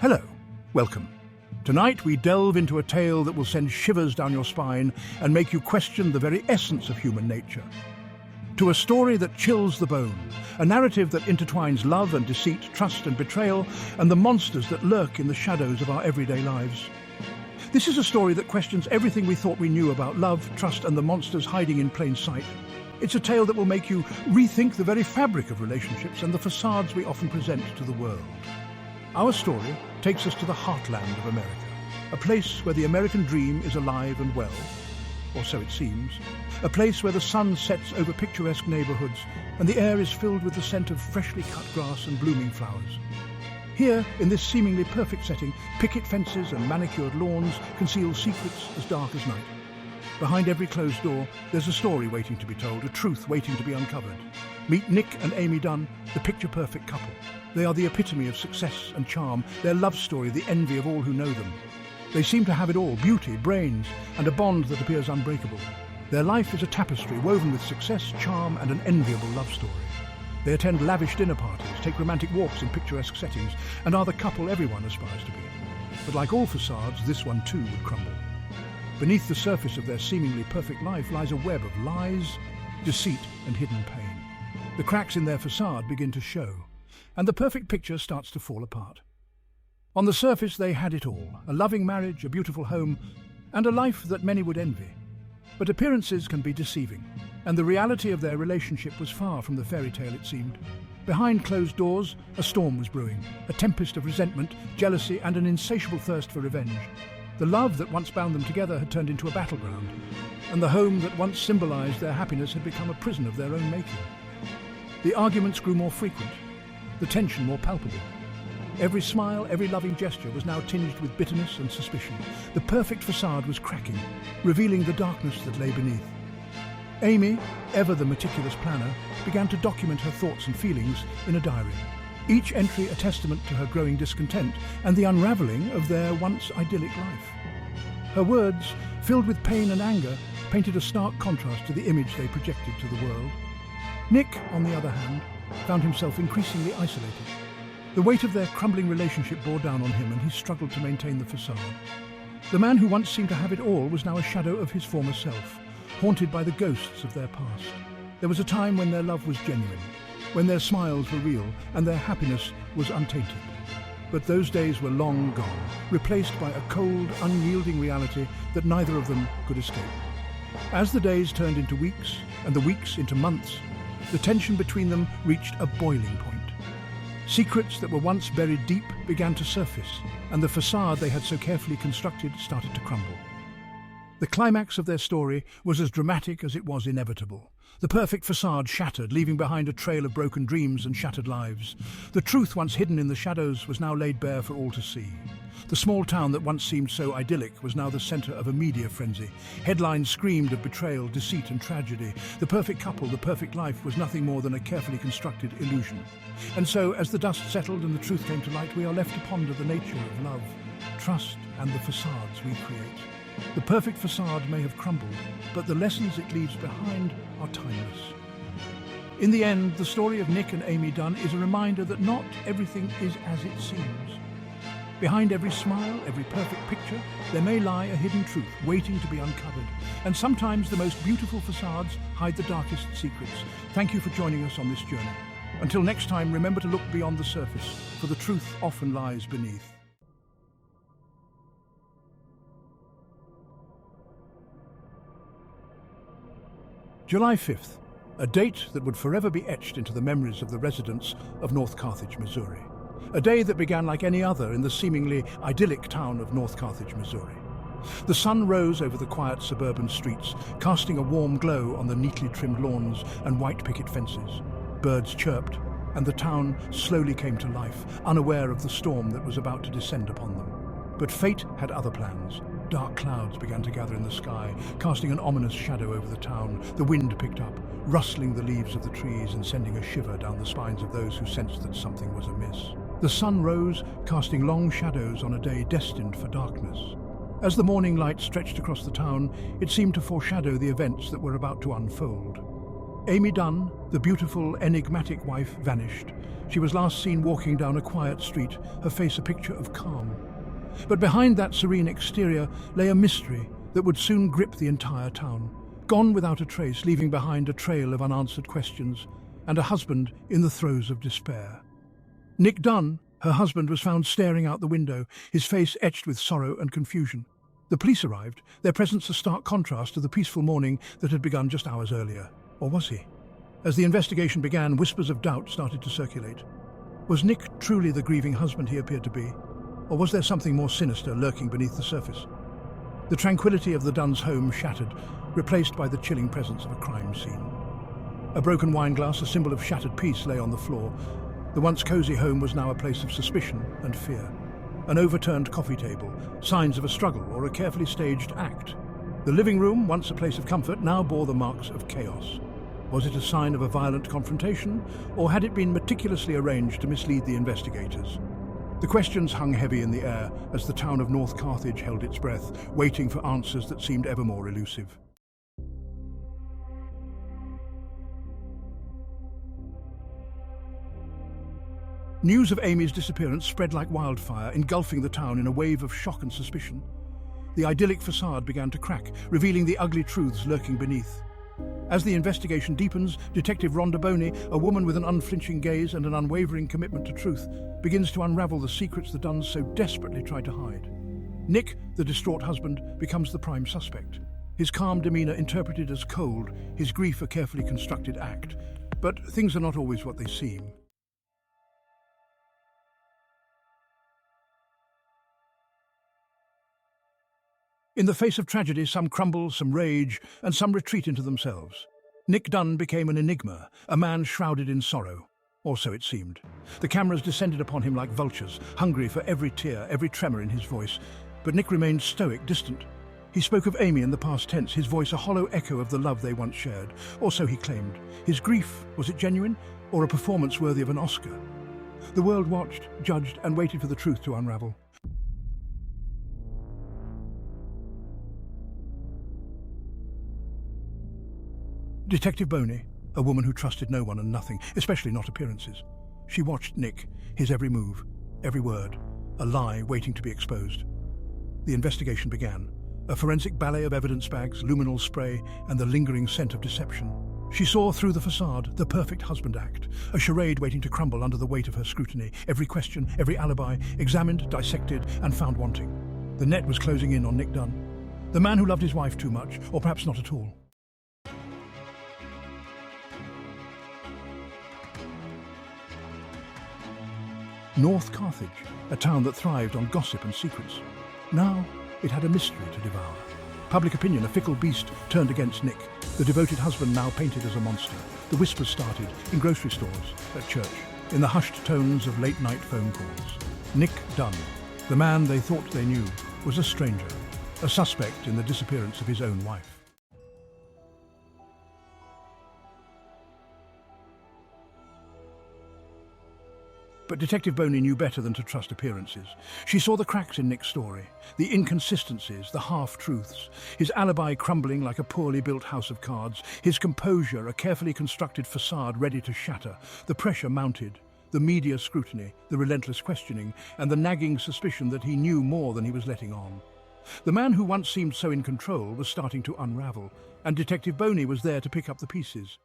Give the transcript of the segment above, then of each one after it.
Hello, welcome. Tonight we delve into a tale that will send shivers down your spine and make you question the very essence of human nature. To a story that chills the bone, a narrative that intertwines love and deceit, trust and betrayal, and the monsters that lurk in the shadows of our everyday lives. This is a story that questions everything we thought we knew about love, trust and the monsters hiding in plain sight. It's a tale that will make you rethink the very fabric of relationships and the facades we often present to the world. Our story takes us to the heartland of America, a place where the American dream is alive and well, or so it seems, a place where the sun sets over picturesque neighborhoods and the air is filled with the scent of freshly cut grass and blooming flowers. Here, in this seemingly perfect setting, picket fences and manicured lawns conceal secrets as dark as night. Behind every closed door, there's a story waiting to be told, a truth waiting to be uncovered. Meet Nick and Amy Dunne, the picture-perfect couple. They are the epitome of success and charm, their love story the envy of all who know them. They seem to have it all, beauty, brains, and a bond that appears unbreakable. Their life is a tapestry woven with success, charm, and an enviable love story. They attend lavish dinner parties, take romantic walks in picturesque settings, and are the couple everyone aspires to be. But like all facades, this one too would crumble. Beneath the surface of their seemingly perfect life lies a web of lies, deceit, and hidden pain. The cracks in their facade begin to show, and the perfect picture starts to fall apart. On the surface, they had it all, a loving marriage, a beautiful home, and a life that many would envy. But appearances can be deceiving, and the reality of their relationship was far from the fairy tale it seemed. Behind closed doors, a storm was brewing, a tempest of resentment, jealousy, and an insatiable thirst for revenge. The love that once bound them together had turned into a battleground, and the home that once symbolized their happiness had become a prison of their own making. The arguments grew more frequent, the tension more palpable. Every smile, every loving gesture was now tinged with bitterness and suspicion. The perfect facade was cracking, revealing the darkness that lay beneath. Amy, ever the meticulous planner, began to document her thoughts and feelings in a diary. Each entry a testament to her growing discontent and the unravelling of their once idyllic life. Her words, filled with pain and anger, painted a stark contrast to the image they projected to the world. Nick, on the other hand, found himself increasingly isolated. The weight of their crumbling relationship bore down on him and he struggled to maintain the facade. The man who once seemed to have it all was now a shadow of his former self, haunted by the ghosts of their past. There was a time when their love was genuine, when their smiles were real and their happiness was untainted. But those days were long gone, replaced by a cold, unyielding reality that neither of them could escape. As the days turned into weeks and the weeks into months, the tension between them reached a boiling point. Secrets that were once buried deep began to surface, and the facade they had so carefully constructed started to crumble. The climax of their story was as dramatic as it was inevitable. The perfect facade shattered, leaving behind a trail of broken dreams and shattered lives. The truth once hidden in the shadows was now laid bare for all to see. The small town that once seemed so idyllic was now the centre of a media frenzy. Headlines screamed of betrayal, deceit and tragedy. The perfect couple, the perfect life was nothing more than a carefully constructed illusion. And so, as the dust settled and the truth came to light, we are left to ponder the nature of love, trust and the facades we create. The perfect facade may have crumbled, but the lessons it leaves behind are timeless. In the end, the story of Nick and Amy Dunne is a reminder that not everything is as it seems. Behind every smile, every perfect picture, there may lie a hidden truth waiting to be uncovered. And sometimes the most beautiful facades hide the darkest secrets. Thank you for joining us on this journey. Until next time, remember to look beyond the surface, for the truth often lies beneath. July 5th, a date that would forever be etched into the memories of the residents of North Carthage, Missouri. A day that began like any other in the seemingly idyllic town of North Carthage, Missouri. The sun rose over the quiet suburban streets, casting a warm glow on the neatly trimmed lawns and white picket fences. Birds chirped, and the town slowly came to life, unaware of the storm that was about to descend upon them. But fate had other plans. Dark clouds began to gather in the sky, casting an ominous shadow over the town. The wind picked up, rustling the leaves of the trees and sending a shiver down the spines of those who sensed that something was amiss. The sun rose, casting long shadows on a day destined for darkness. As the morning light stretched across the town, it seemed to foreshadow the events that were about to unfold. Amy Dunne, the beautiful, enigmatic wife, vanished. She was last seen walking down a quiet street, her face a picture of calm. But behind that serene exterior lay a mystery that would soon grip the entire town. Gone without a trace, leaving behind a trail of unanswered questions, and a husband in the throes of despair. Nick Dunne, her husband, was found staring out the window, his face etched with sorrow and confusion. The police arrived, their presence a stark contrast to the peaceful morning that had begun just hours earlier. Or was he? As the investigation began, whispers of doubt started to circulate. Was Nick truly the grieving husband he appeared to be? Or was there something more sinister lurking beneath the surface? The tranquility of the Dunnes' home shattered, replaced by the chilling presence of a crime scene. A broken wine glass, a symbol of shattered peace, lay on the floor. The once cosy home was now a place of suspicion and fear. An overturned coffee table, signs of a struggle or a carefully staged act. The living room, once a place of comfort, now bore the marks of chaos. Was it a sign of a violent confrontation, or had it been meticulously arranged to mislead the investigators? The questions hung heavy in the air as the town of North Carthage held its breath, waiting for answers that seemed ever more elusive. News of Amy's disappearance spread like wildfire, engulfing the town in a wave of shock and suspicion. The idyllic facade began to crack, revealing the ugly truths lurking beneath. As the investigation deepens, Detective Rhonda Boney, a woman with an unflinching gaze and an unwavering commitment to truth, begins to unravel the secrets the Dunnes so desperately tried to hide. Nick, the distraught husband, becomes the prime suspect. His calm demeanor interpreted as cold, his grief a carefully constructed act. But things are not always what they seem. In the face of tragedy, some crumble, some rage, and some retreat into themselves. Nick Dunne became an enigma, a man shrouded in sorrow. Or so it seemed. The cameras descended upon him like vultures, hungry for every tear, every tremor in his voice. But Nick remained stoic, distant. He spoke of Amy in the past tense, his voice a hollow echo of the love they once shared. Or so he claimed. His grief, was it genuine, or a performance worthy of an Oscar? The world watched, judged, and waited for the truth to unravel. Detective Boney, a woman who trusted no one and nothing, especially not appearances. She watched Nick, his every move, every word, a lie waiting to be exposed. The investigation began, a forensic ballet of evidence bags, luminol spray, and the lingering scent of deception. She saw through the facade the perfect husband act, a charade waiting to crumble under the weight of her scrutiny, every question, every alibi, examined, dissected, and found wanting. The net was closing in on Nick Dunne, the man who loved his wife too much, or perhaps not at all. North Carthage, a town that thrived on gossip and secrets. Now it had a mystery to devour. Public opinion, a fickle beast, turned against Nick, the devoted husband now painted as a monster. The whispers started in grocery stores, at church, in the hushed tones of late-night phone calls. Nick Dunne, the man they thought they knew, was a stranger, a suspect in the disappearance of his own wife. But Detective Boney knew better than to trust appearances. She saw the cracks in Nick's story, the inconsistencies, the half-truths, his alibi crumbling like a poorly built house of cards, his composure a carefully constructed facade ready to shatter. The pressure mounted, the media scrutiny, the relentless questioning, and the nagging suspicion that he knew more than he was letting on. The man who once seemed so in control was starting to unravel, and Detective Boney was there to pick up the pieces.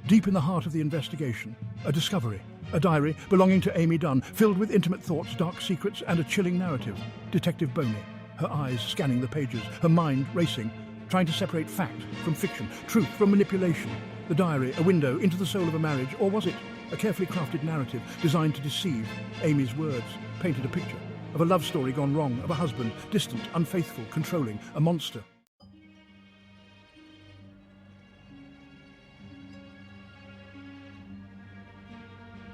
Deep in the heart of the investigation, a discovery, a diary belonging to Amy Dunne, filled with intimate thoughts, dark secrets, and a chilling narrative. Detective Boney, her eyes scanning the pages, her mind racing, trying to separate fact from fiction, truth from manipulation. The diary, a window into the soul of a marriage, or was it a carefully crafted narrative designed to deceive? Amy's words painted a picture of a love story gone wrong, of a husband, distant, unfaithful, controlling, a monster.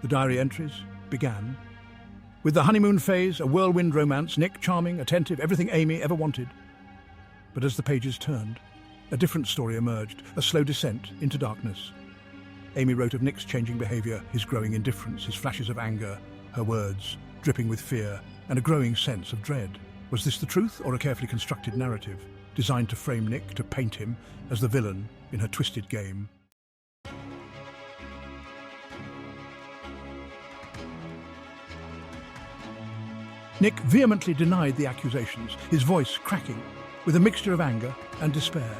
The diary entries began with the honeymoon phase, a whirlwind romance, Nick charming, attentive, everything Amy ever wanted. But as the pages turned, a different story emerged, a slow descent into darkness. Amy wrote of Nick's changing behavior, his growing indifference, his flashes of anger, her words dripping with fear and a growing sense of dread. Was this the truth, or a carefully constructed narrative, designed to frame Nick, to paint him as the villain in her twisted game? Nick vehemently denied the accusations, his voice cracking, with a mixture of anger and despair.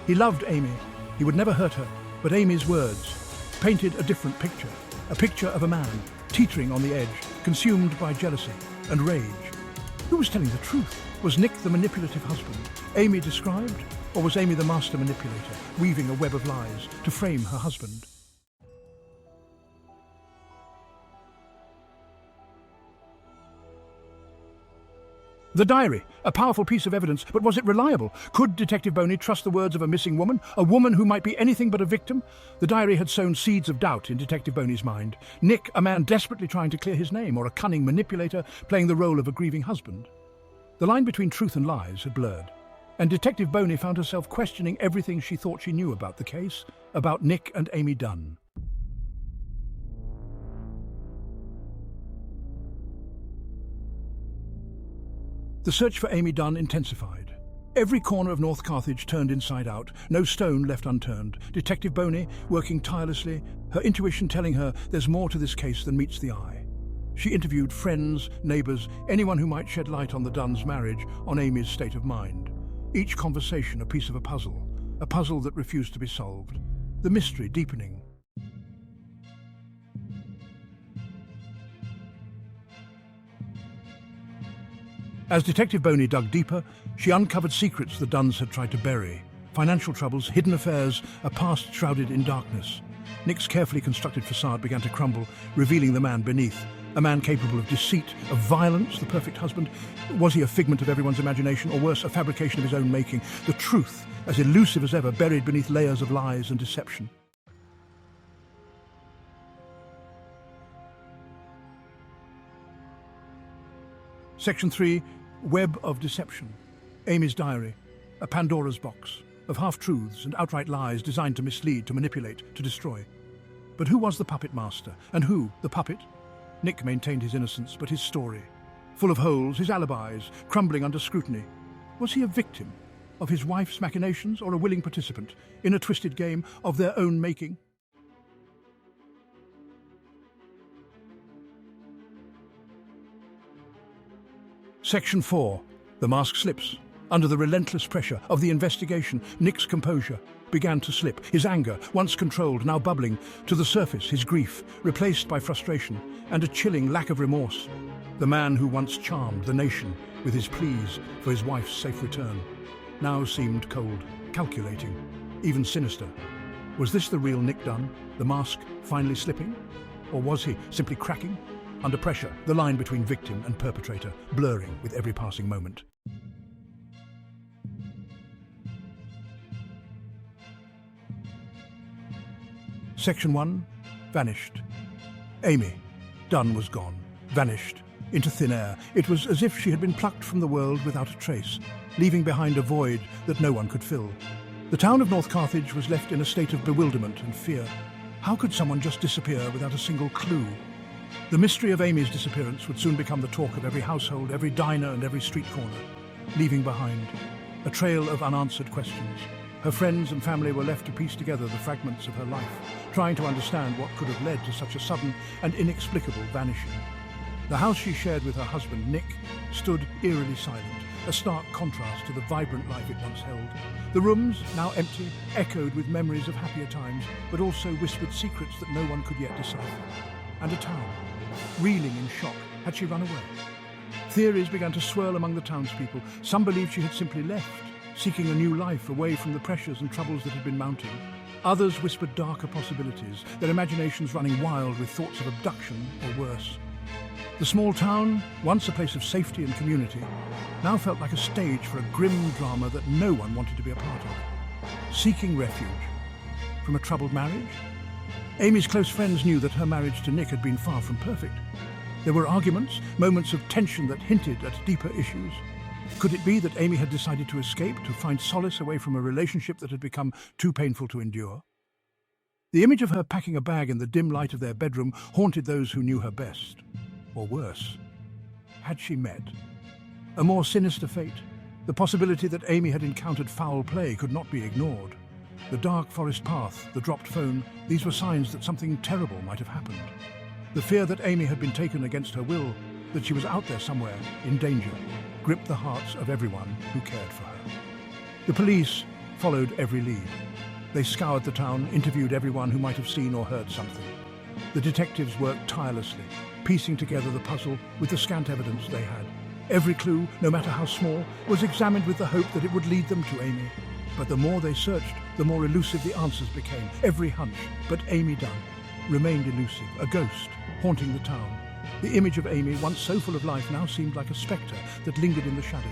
He loved Amy. He would never hurt her, but Amy's words painted a different picture, a picture of a man teetering on the edge, consumed by jealousy and rage. Who was telling the truth? Was Nick the manipulative husband Amy described, or was Amy the master manipulator, weaving a web of lies to frame her husband? The diary, a powerful piece of evidence, but was it reliable? Could Detective Boney trust the words of a missing woman, a woman who might be anything but a victim? The diary had sown seeds of doubt in Detective Boney's mind. Nick, a man desperately trying to clear his name, or a cunning manipulator playing the role of a grieving husband? The line between truth and lies had blurred, and Detective Boney found herself questioning everything she thought she knew about the case, about Nick and Amy Dunne. The search for Amy Dunne intensified. Every corner of North Carthage turned inside out, no stone left unturned. Detective Boney working tirelessly, her intuition telling her there's more to this case than meets the eye. She interviewed friends, neighbours, anyone who might shed light on the Dunnes' marriage, on Amy's state of mind. Each conversation a piece of a puzzle that refused to be solved. The mystery deepening. As Detective Boney dug deeper, she uncovered secrets the Dunnes had tried to bury. Financial troubles, hidden affairs, a past shrouded in darkness. Nick's carefully constructed facade began to crumble, revealing the man beneath. A man capable of deceit, of violence, the perfect husband. Was he a figment of everyone's imagination, or worse, a fabrication of his own making? The truth, as elusive as ever, buried beneath layers of lies and deception. Section 3, Web of Deception. Amy's diary, a Pandora's box of half-truths and outright lies designed to mislead, to manipulate, to destroy. But who was the puppet master? And who, the puppet? Nick maintained his innocence, but his story, full of holes, his alibis, crumbling under scrutiny. Was he a victim of his wife's machinations, or a willing participant in a twisted game of their own making? Section 4. The mask slips. Under the relentless pressure of the investigation, Nick's composure began to slip. His anger, once controlled, now bubbling to the surface, his grief, replaced by frustration and a chilling lack of remorse. The man who once charmed the nation with his pleas for his wife's safe return now seemed cold, calculating, even sinister. Was this the real Nick Dunne, the mask finally slipping? Or was he simply cracking? Under pressure, the line between victim and perpetrator blurring with every passing moment. Section 1. Vanished. Amy Dunne was gone, vanished, into thin air. It was as if she had been plucked from the world without a trace, leaving behind a void that no one could fill. The town of North Carthage was left in a state of bewilderment and fear. How could someone just disappear without a single clue? The mystery of Amy's disappearance would soon become the talk of every household, every diner and every street corner, leaving behind a trail of unanswered questions. Her friends and family were left to piece together the fragments of her life, trying to understand what could have led to such a sudden and inexplicable vanishing. The house she shared with her husband, Nick, stood eerily silent, a stark contrast to the vibrant life it once held. The rooms, now empty, echoed with memories of happier times, but also whispered secrets that no one could yet decipher. And a town, reeling in shock. Had she run away? Theories began to swirl among the townspeople. Some believed she had simply left, seeking a new life away from the pressures and troubles that had been mounting. Others whispered darker possibilities, their imaginations running wild with thoughts of abduction or worse. The small town, once a place of safety and community, now felt like a stage for a grim drama that no one wanted to be a part of. Seeking refuge from a troubled marriage? Amy's close friends knew that her marriage to Nick had been far from perfect. There were arguments, moments of tension that hinted at deeper issues. Could it be that Amy had decided to escape, to find solace away from a relationship that had become too painful to endure? The image of her packing a bag in the dim light of their bedroom haunted those who knew her best. Or worse, had she met? A more sinister fate. The possibility that Amy had encountered foul play could not be ignored. The dark forest path, the dropped phone, these were signs that something terrible might have happened. The fear that Amy had been taken against her will, that she was out there somewhere, in danger, gripped the hearts of everyone who cared for her. The police followed every lead. They scoured the town, interviewed everyone who might have seen or heard something. The detectives worked tirelessly, piecing together the puzzle with the scant evidence they had. Every clue, no matter how small, was examined with the hope that it would lead them to Amy. But the more they searched, the more elusive the answers became. Every hunch, but Amy Dunne, remained elusive, a ghost haunting the town. The image of Amy, once so full of life, now seemed like a spectre that lingered in the shadows.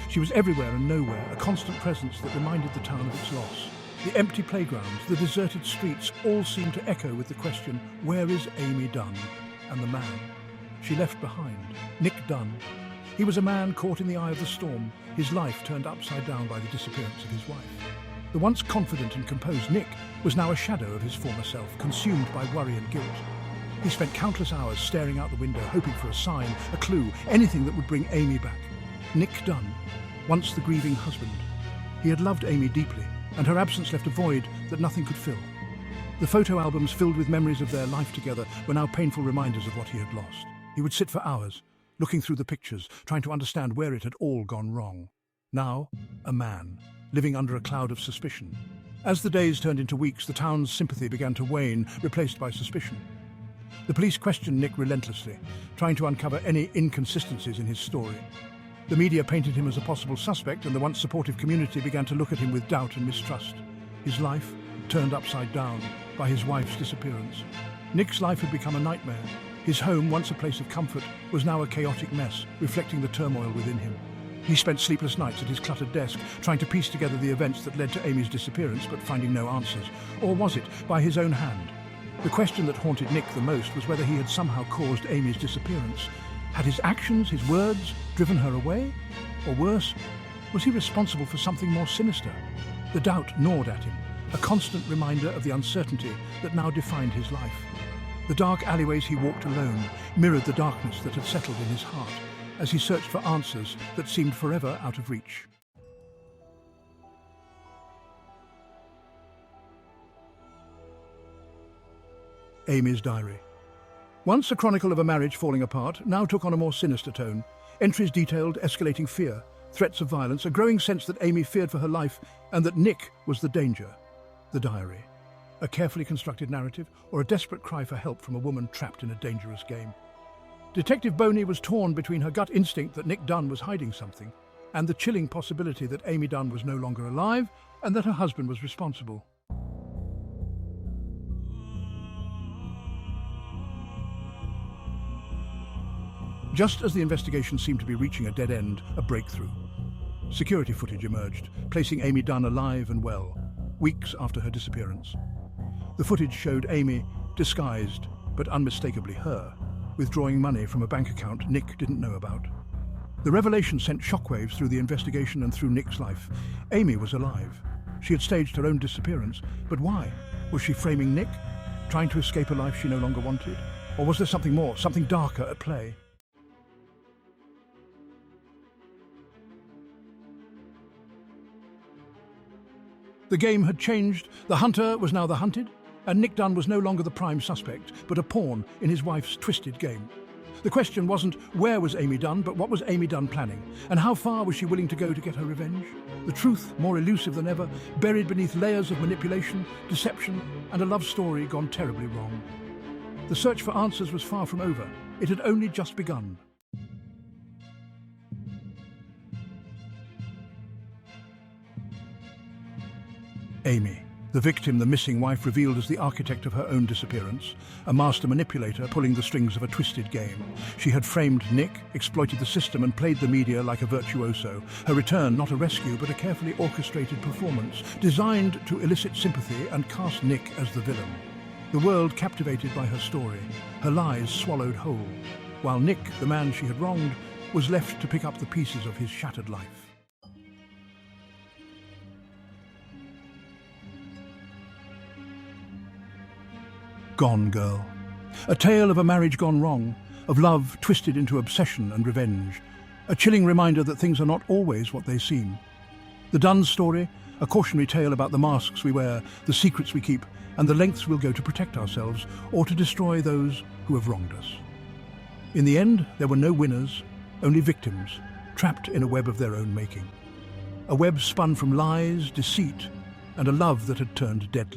She was everywhere and nowhere, a constant presence that reminded the town of its loss. The empty playgrounds, the deserted streets, all seemed to echo with the question, where is Amy Dunne? And the man she left behind, Nick Dunne. He was a man caught in the eye of the storm, his life turned upside down by the disappearance of his wife. The once confident and composed Nick was now a shadow of his former self, consumed by worry and guilt. He spent countless hours staring out the window, hoping for a sign, a clue, anything that would bring Amy back. Nick Dunne, once the grieving husband. He had loved Amy deeply, and her absence left a void that nothing could fill. The photo albums filled with memories of their life together were now painful reminders of what he had lost. He would sit for hours, looking through the pictures, trying to understand where it had all gone wrong. Now, a man, living under a cloud of suspicion. As the days turned into weeks, the town's sympathy began to wane, replaced by suspicion. The police questioned Nick relentlessly, trying to uncover any inconsistencies in his story. The media painted him as a possible suspect, and the once supportive community began to look at him with doubt and mistrust. His life turned upside down by his wife's disappearance. Nick's life had become a nightmare. His home, once a place of comfort, was now a chaotic mess, reflecting the turmoil within him. He spent sleepless nights at his cluttered desk, trying to piece together the events that led to Amy's disappearance, but finding no answers. Or was it by his own hand? The question that haunted Nick the most was whether he had somehow caused Amy's disappearance. Had his actions, his words, driven her away? Or worse, was he responsible for something more sinister? The doubt gnawed at him, a constant reminder of the uncertainty that now defined his life. The dark alleyways he walked alone mirrored the darkness that had settled in his heart as he searched for answers that seemed forever out of reach. Amy's diary. Once a chronicle of a marriage falling apart, now took on a more sinister tone. Entries detailed escalating fear, threats of violence, a growing sense that Amy feared for her life and that Nick was the danger. The diary. A carefully constructed narrative or a desperate cry for help from a woman trapped in a dangerous game. Detective Boney was torn between her gut instinct that Nick Dunne was hiding something and the chilling possibility that Amy Dunne was no longer alive and that her husband was responsible. Just as the investigation seemed to be reaching a dead end, a breakthrough. Security footage emerged, placing Amy Dunne alive and well, weeks after her disappearance. The footage showed Amy, disguised, but unmistakably her, withdrawing money from a bank account Nick didn't know about. The revelation sent shockwaves through the investigation and through Nick's life. Amy was alive. She had staged her own disappearance, but why? Was she framing Nick, trying to escape a life she no longer wanted? Or was there something more, something darker at play? The game had changed. The hunter was now the hunted, and Nick Dunne was no longer the prime suspect, but a pawn in his wife's twisted game. The question wasn't where was Amy Dunne, but what was Amy Dunne planning, and how far was she willing to go to get her revenge? The truth, more elusive than ever, buried beneath layers of manipulation, deception, and a love story gone terribly wrong. The search for answers was far from over. It had only just begun. Amy, the victim the missing wife revealed as the architect of her own disappearance, a master manipulator pulling the strings of a twisted game. She had framed Nick, exploited the system and played the media like a virtuoso. Her return, not a rescue, but a carefully orchestrated performance, designed to elicit sympathy and cast Nick as the villain. The world captivated by her story, her lies swallowed whole, while Nick, the man she had wronged, was left to pick up the pieces of his shattered life. Gone Girl. A tale of a marriage gone wrong, of love twisted into obsession and revenge. A chilling reminder that things are not always what they seem. The Dunne story, a cautionary tale about the masks we wear, the secrets we keep, and the lengths we'll go to protect ourselves or to destroy those who have wronged us. In the end, there were no winners, only victims, trapped in a web of their own making. A web spun from lies, deceit, and a love that had turned deadly.